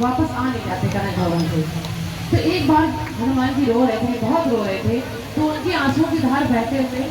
वापस आ नहीं जाते कनक भवन से। तो एक बार हनुमान जी रो रहे थे, बहुत रो रहे थे, तो उनके आंसुओं की धार बहते हुए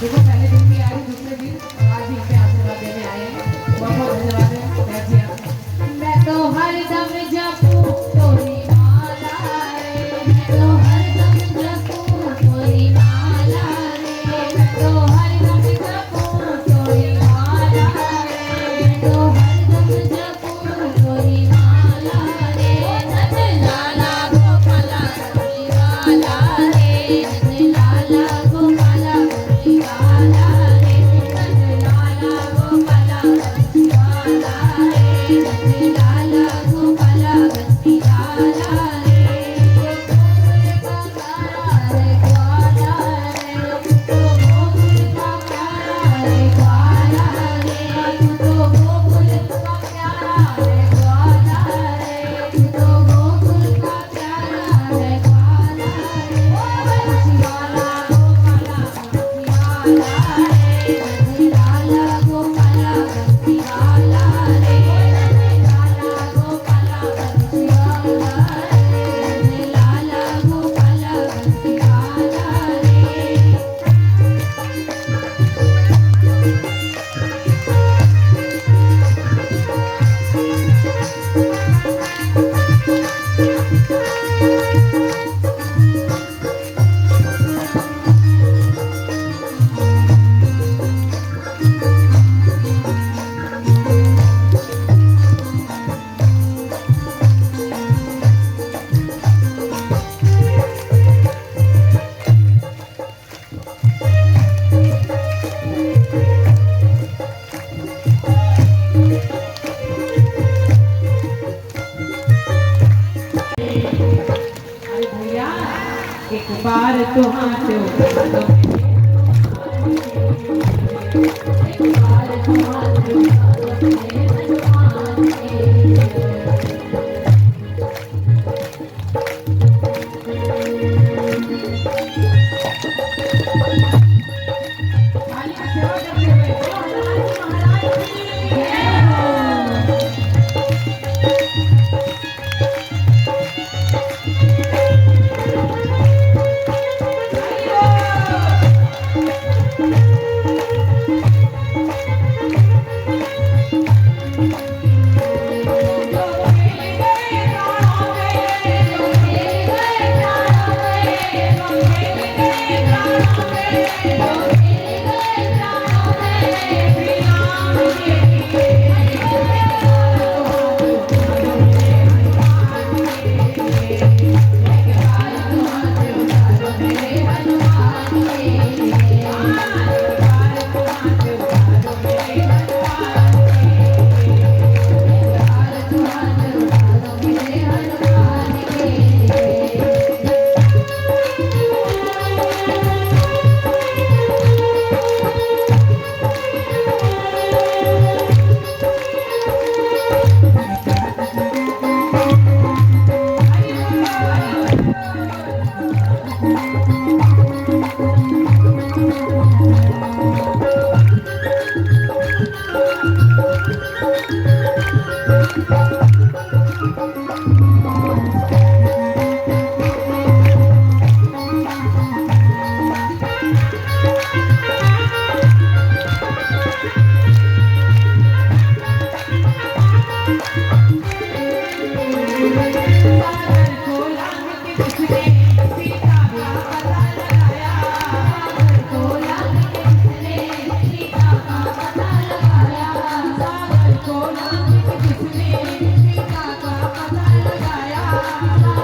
देखो पहले दिन भी आए, दूसरे दिन आज भी हमें आशीर्वाद देने आए हैं। बहुत बहुत धन्यवाद है। बैठ जी। मैं तो हर दम जपूं तोरी माला रे, मैं तो हर दम जपूं तोरी माला रे, मैं तो हर दम जपूं तोरी माला रे, मैं तो हर दम जपूं तोरी माला रे। नंद लाला गोपाला गोपाला रे, नंद लाला गोपाला गोपाला रे, नंद लाला गोपाला गोपाला रे, नंद लाला गोपाला गोपाला रे। एक बार तो हाथ उठा लो, एक बार तो हाथ उठा लो मेरे भगवान के।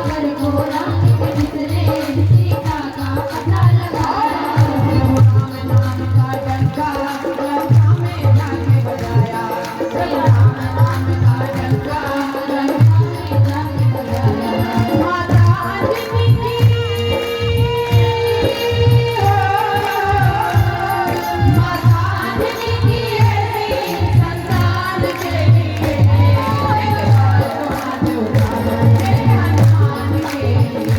सागर खोला किसने सीता का पता लगाया। राम नाम का डंका लंका में जाके बजाया। राम नाम का डंका लंका में जाके बजाया। माता अंजनी माता अंजनी की ऐसी संतान के लिए एक बार तो हाथ उठा लो मेरे हनुमान के लिए।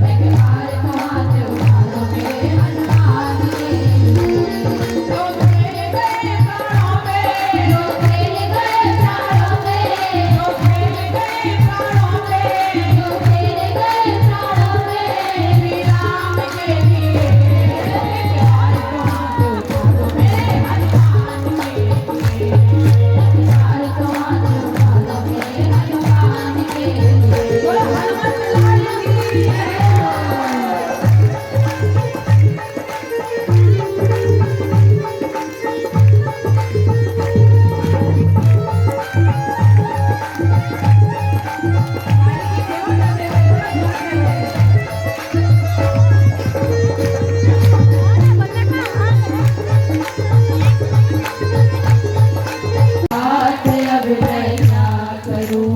एक बार तो हाथ उठा लो मेरे हनुमान के लिए। तो खेल गए प्राणों में, जो खेल गए प्राणों में, तो खेल गए प्राणों में, जो खेल गए प्राणों में, श्री राम के लिए। एक बार तो हाथ उठा लो मेरे हनुमान के लिए। एक बार तो हाथ उठा लो मेरे हनुमान के लिए। बोलो हनुमान लाल की जय। बात अब मैं क्या करूं।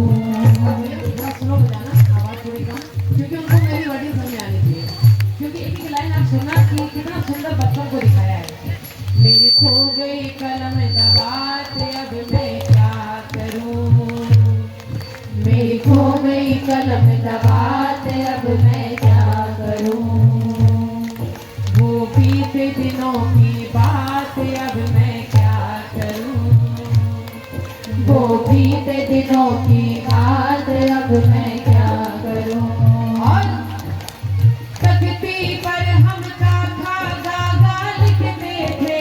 थोड़ा स्लो बजाना, आवाज थोड़ी कम, क्योंकि उनको मेरी वर्डिंग समझ में आनी चाहिए। क्योंकि एक एक लाइन आप सुनना कि कितना सुंदर बच्चों को दिखाया है। मेरी खो गई कलम दबात अब मैं क्या करूं। मेरी खो गई कलम दबात अब मैं क्या करूं। वो बीते दिनों की बात अब मैं क्या करूं। वो बीते दिनों की बात अब मैं क्या करूं। और तख्ती पर हम काका गागा लिखते थे।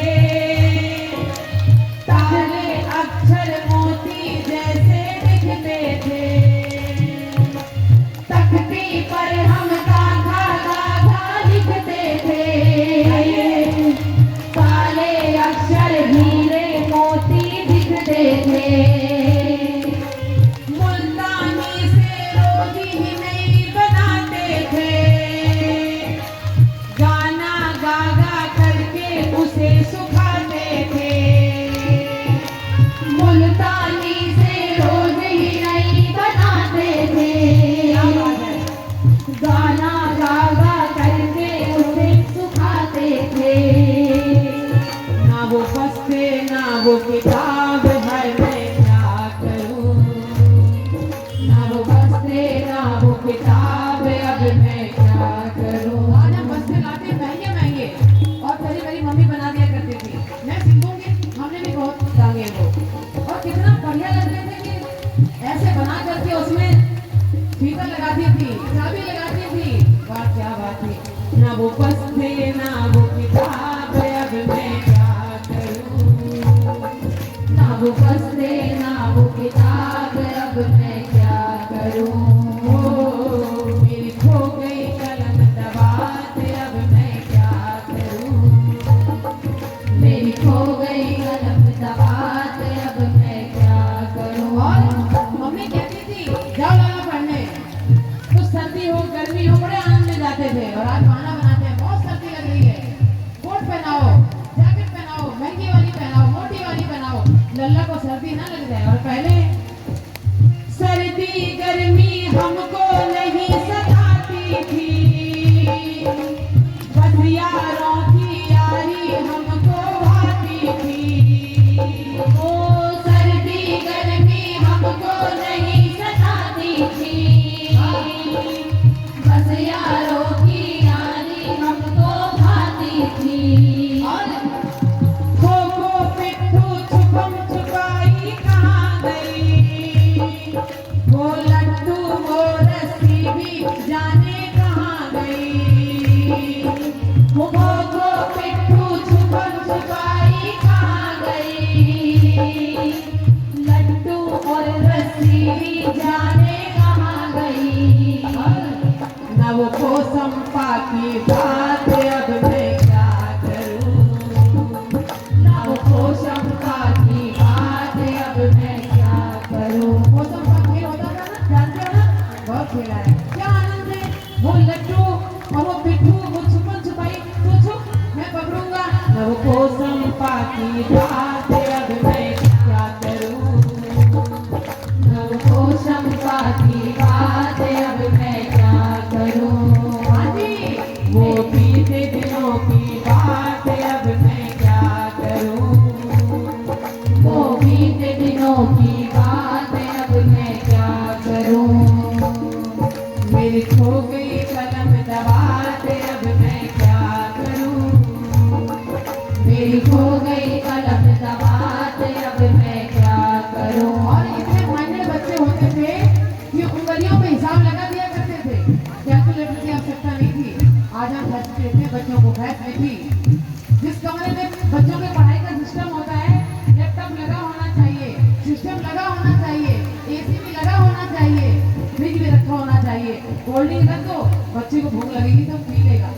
तारे अक्षर मोती जैसे दिखते थे। तख्ती पर हम गाथा गाथा लिखते थे। काले अक्षर हीरे मोती दिखते थे। मुल्तानी से रोज ही नहीं बनाते थे। गाना गा गा करके उसे सुखाते थे। मुल्तानी से रोज ही नहीं बनाते थे। क्या बात है। गाना गा गा करके उसे सुखाते थे। ना वो बस्ते ना वो किताब है मैं क्या करूं। ना वो बस्ते ना वो किताब अब मैं क्या करूं। आज हम बस्ते लाते महंगे महंगे और पहले मेरी मम्मी बना दिया करती थी। मैं सीखूंगी, हमने भी बहुत टांगे वो, और कितना बढ़िया लग रहे थे कि ऐसे बना करके उसमें फीता लगाती थी, चाबी लगाती थी। वाह क्या बात थी। ना वो बस्ते ना वो किताब अब मैं क्या करूं। ना वो बस्ते ना वो किताब अब मैं क्या करूं। ओ मेरी खो गई कलम दबात अब मैं क्या करूं। मेरी खो गई कलम दबात अब मैं क्या करूं। और मम्मी कहती थी जाओ लगा पढ़ने। कुछ सर्दी हो गर्मी हो बड़े आनंद में जाते थे। और आज खाना बनाते हैं, बहुत सर्दी लग रही है, कोट पहनाओ, जैकेट पहनाओ, महंगी वाली पहनाओ, मोटी वाली पहनाओ, लल्ला को सर्दी ना लग जाए। और पहले सर्दी गर्मी हमको नहीं सताती थी। बस यारों की यारी हमको भाती थी। ओ सर्दी गर्मी हमको नहीं सताती थी। बस यारों की यारी हमको भाती थी। और खो खो पिट्ठू छुपम छुपाई कहाँ गई। वो लड्डू वो रस्सी भी जाने कहाँ गई। वो खो पिट्ठू छुपन छुपाई कहाँ गई। लड्डू और रस्सी भी जाने कहाँ गई। ना वो कोसंपा की बात अब मैं क्या करूं। ना वो कोसंपा की बात अब मैं क्या करूं। कोसंपा खेल होता था ना, जानते हो ना, बहुत खेला है। क्या वो लड्डू और वो पिट्ठू वो छुपन छुपाई तो छुप मैं पकड़ूंगा। नव को संपा की बात अब मैं क्या करूं, नव को शंका की बात अब मैं क्या करूं। हाँ जी वो बीते दिनों की बात अब मैं क्या करूं। वो बीते दिनों की बात अब मैं क्या करूं। मेरी खो गई कलम दबात अब मैं क्या करूं। मेरी खो गई कलम दबात अब मैं क्या करूं। और इतने माइनर बच्चे होते थे कि उंगलियों पे हिसाब लगा दिया करते थे, कैलकुलेटर की आवश्यकता नहीं थी। आज हम फैसले थे, बच्चों को फैसले थी। जिस कमरे में बच्चों के पढ़ाई का सिस्टम होता है, लैपटॉप लगा होना चाहिए, सिस्टम लगा होना चाहिए, एसी भी लगा होना चाहिए, फ्रिज भी रखा होना चाहिए। कोल्ड ड्रिंक रख दो, बच्चे को भूख लगेगी तो पी लेगा।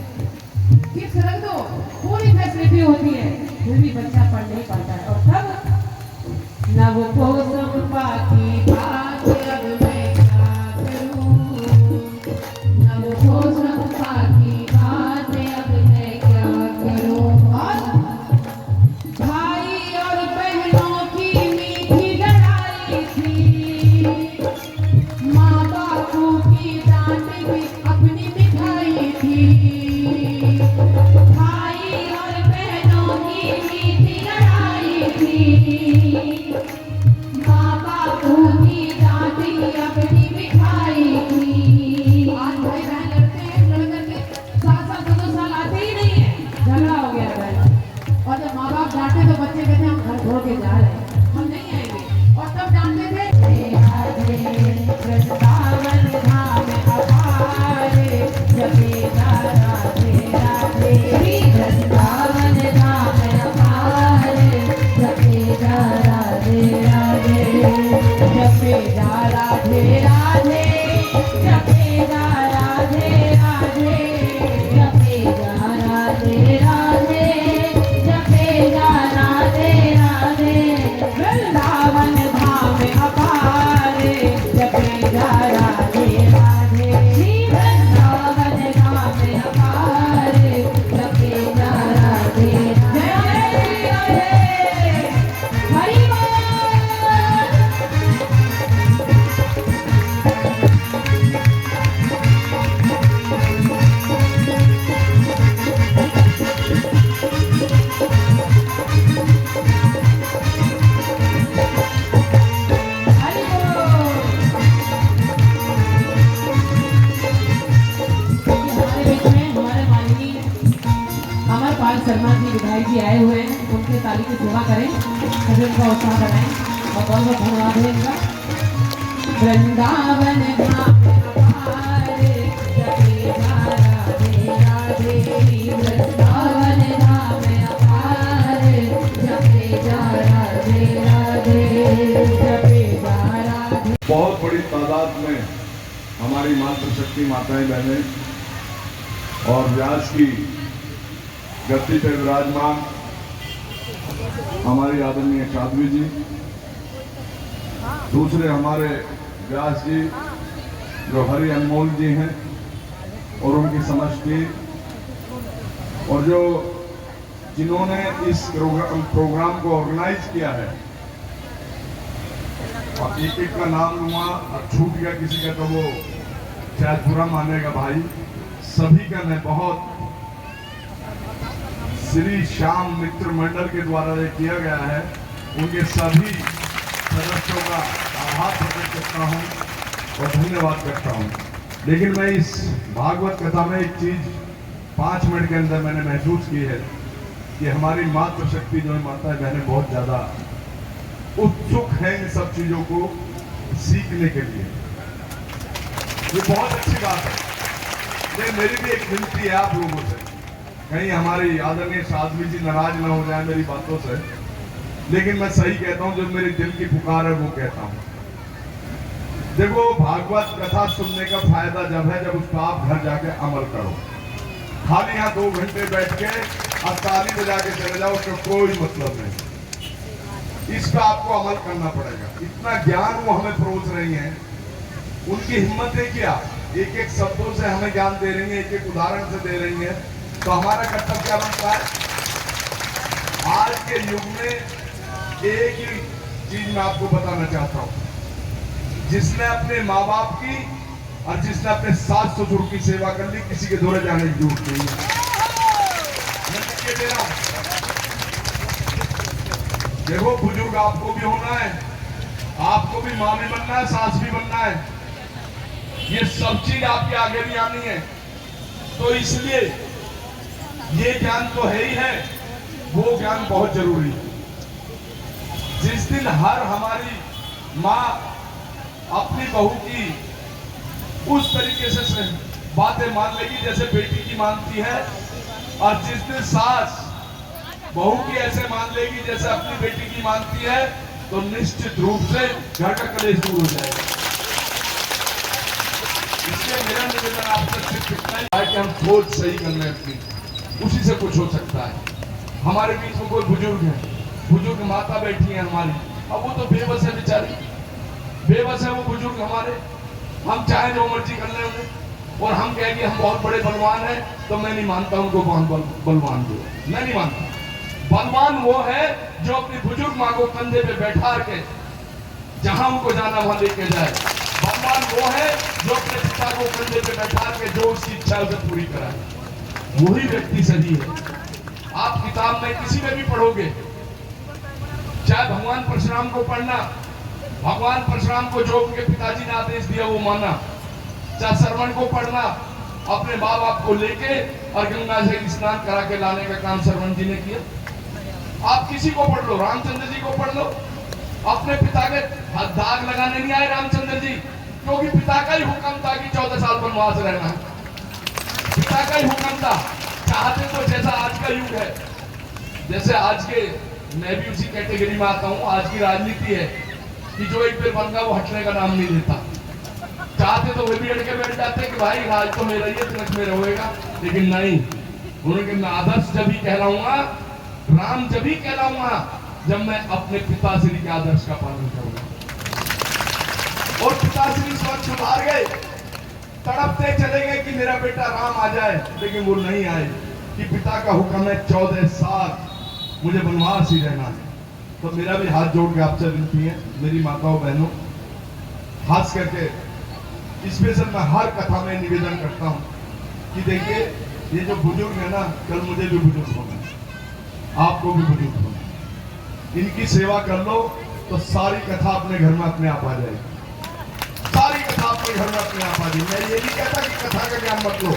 चिप्स रख दो, पूरी फैसिलिटी होती है, फिर भी बच्चा पढ़ नहीं पाता है। और तब नव को संपा की बात अब मैं क्या करूं। नव को शंका की बात अब मैं क्या करूं। और भाई और बहनों की मीठी लड़ाई थी, माँ बापू की डांट भी अपनी मिठाई थी। भाई और बहनों की मीठी लड़ाई थी। माँ बापू की डांट अपनी मिठाई थी। आज भाई बहन लड़ते हैं, लड़ करके 7 साल 2 साल आते ही नहीं है, झगड़ा हो गया है। और जब माँ बाप डांटे तो बच्चे कहते हैं हम घर छोड़ के जा रहे हैं, हम नहीं आएंगे। और तब डांटते थे वृंदावन धाम अपारे जपेगा राधे राधे। वृंदावन धाम अपारे जपेगा राधे राधे। जपेगा राधे राधे। जपेगा राधे राधे। जपेगा राधे राधे। जपेगा राधे राधे। वृंदावन धाम अपारे जपेगा राधे राधे। वृंदावन धाम अपारे जपेगा राधे राधे। हरि बोल। हरि बोल। हमारे बीच में हमारे माननीय अमरपाल शर्मा जी विधायक जी आए हुए हैं, उनके ताली की सेवा करें, सभी उनका उत्साह बढ़ाएं और बहुत बहुत धन्यवाद है इनका। वृंदावन धाम अपारे जपेगा राधे राधे। वृंदावन धाम अपारे जपेगा राधे राधे। जपेगा राधे। बहुत बड़ी तादाद में हमारी मातृशक्ति माताएं बहनें और व्यास की गद्दी पे विराजमान हमारी आदरणीय साध्वी जी, दूसरे हमारे व्यास जी जो हरि अनमोल जी हैं और उनकी समष्टि, और जो जिन्होंने इस प्रोग्राम को ऑर्गेनाइज किया है। और एक एक का नाम लूंगा, अब छूट गया किसी का तो वो शायद बुरा मानेगा भाई। सभी का मैं बहुत श्री श्याम मित्र मंडल के द्वारा ये किया गया है, उनके सभी सदस्यों का आभार प्रकट करता हूँ और धन्यवाद करता हूँ। लेकिन मैं इस भागवत कथा में एक चीज 5 मिनट के अंदर मैंने महसूस की है कि हमारी मातृशक्ति जो है, माताएं बहनें बहुत ज्यादा उत्सुक हैं इन सब चीजों को सीखने के लिए। ये बहुत अच्छी बात है। ये मेरी भी एक विनती है आप लोगों से, कहीं हमारी आदरणीय साध्वी जी नाराज ना हो जाए मेरी बातों से, लेकिन मैं सही कहता हूं, जो मेरी दिल की पुकार है वो कहता हूं। देखो, भागवत कथा सुनने का फायदा जब है जब उसका आप घर जाके अमल करो। खाली यहाँ 2 घंटे बैठ के और ताली बजा के चले जाओ, उसका कोई मतलब नहीं। इसका आपको अमल करना पड़ेगा। इतना ज्ञान वो हमें परोस रही हैं, उनकी हिम्मत है क्या, एक एक शब्दों से हमें ज्ञान दे रही हैं, एक एक उदाहरण से दे रही हैं, तो हमारा कर्तव्य क्या बनता है? आज के युग में एक ही चीज मैं आपको बताना चाहता हूं, जिसने अपने माँ बाप की और जिसने अपने सास ससुर की सेवा कर ली, किसी के दौरे जाने की जरूरत नहीं है। मैं लिख के दे रहा हूं। देखो, बुजुर्ग आपको भी होना है, आपको भी माँ भी बनना है, सास भी बनना है। ये सब चीज आपके आगे भी आनी है। तो इसलिए ये ज्ञान तो है ही है, वो ज्ञान बहुत जरूरी है। जिस दिन हर हमारी माँ अपनी बहू की उस तरीके से बातें मान लेगी जैसे बेटी की मानती है, और जिस दिन सास बहू की ऐसे मान लेगी जैसे अपनी बेटी की मानती है, तो निश्चित रूप से घर का कलेश दूर हो जाएगा। इसलिए मेरा निवेदन आपसे सिर्फ इतना ही है कि हम सोच सही कर लें अपनी, उसी से कुछ हो सकता है। हमारे बीच में कोई बुजुर्ग है, बुजुर्ग माता बैठी है हमारी, अब वो तो बेबस है बेचारी, बेबस है वो बुजुर्ग हमारे। हम चाहे जो मर्जी कर लें उन्हें, और हम कहेंगे हम बहुत बड़े बलवान हैं, तो मैं नहीं मानता उनको बलवान जो है, मैं नहीं मानता। बलवान वो है जो अपनी बुजुर्ग माँ को कंधे पे बैठा के जहां उनको जाना वहां लेके जाए। बलवान वो है जो अपने पिता को कंधे पे बैठा के जो उसकी इच्छा उसे पूरी कराए। वही व्यक्ति सही है। आप किताब में किसी में भी पढ़ोगे, चाहे भगवान परशुराम को पढ़ना, भगवान परशुराम को जो उनके पिताजी ने आदेश दिया वो माना। चाहे श्रवण को पढ़ना, अपने माँ बाप को लेके और गंगा से स्नान करा के लाने का काम श्रवण जी ने किया। आप किसी को पढ़ लो, रामचंद्र जी को पढ़ लो, अपने पिता के दाग लगाने नहीं आए रामचंद्र जी, क्योंकि पिता का ही हुक्म था कि 14 साल वनवास रहना है। पिता का ही हुक्म था। चाहते तो जैसा आज का युग है, जैसे आज के, मैं भी उसी कैटेगरी में आता हूँ, आज की राजनीति है कि जो एक पेड़ बन गया वो हटने का नाम नहीं लेता। चाहते तो वे भी अड़ के बैठ जाते कि भाई राज तो मेरा ही है, तिलक में रहेगा, लेकिन नहीं। उन्होंने मैं आदर्श जब ही कहलाऊंगा, राम जब ही कहलाऊंगा जब मैं अपने पिताश्री के आदर्श का पालन करूंगा। और पिताश्री स्वच्छ उतार गए, तड़पते चले गए कि मेरा बेटा राम आ जाए, लेकिन वो नहीं आए कि पिता का हुक्म है 14 साल मुझे वनवास ही रहना है। तो मेरा भी हाथ जोड़ के आपसे विनती है, मेरी माताओं बहनों, खास करके स्पेशल मैं हर कथा में निवेदन करता हूँ कि देखिए, ये जो बुजुर्ग है ना, कल मुझे भी बुजुर्ग होना है, आपको भी बुजुर्ग होना है। इनकी सेवा कर लो तो सारी कथा अपने घर में अपने आप आ जाएगी। सारी कथा अपने घर में अपने आप आ जाएगी। मैं ये नहीं कहता कि कथा का ज्ञान मत लो,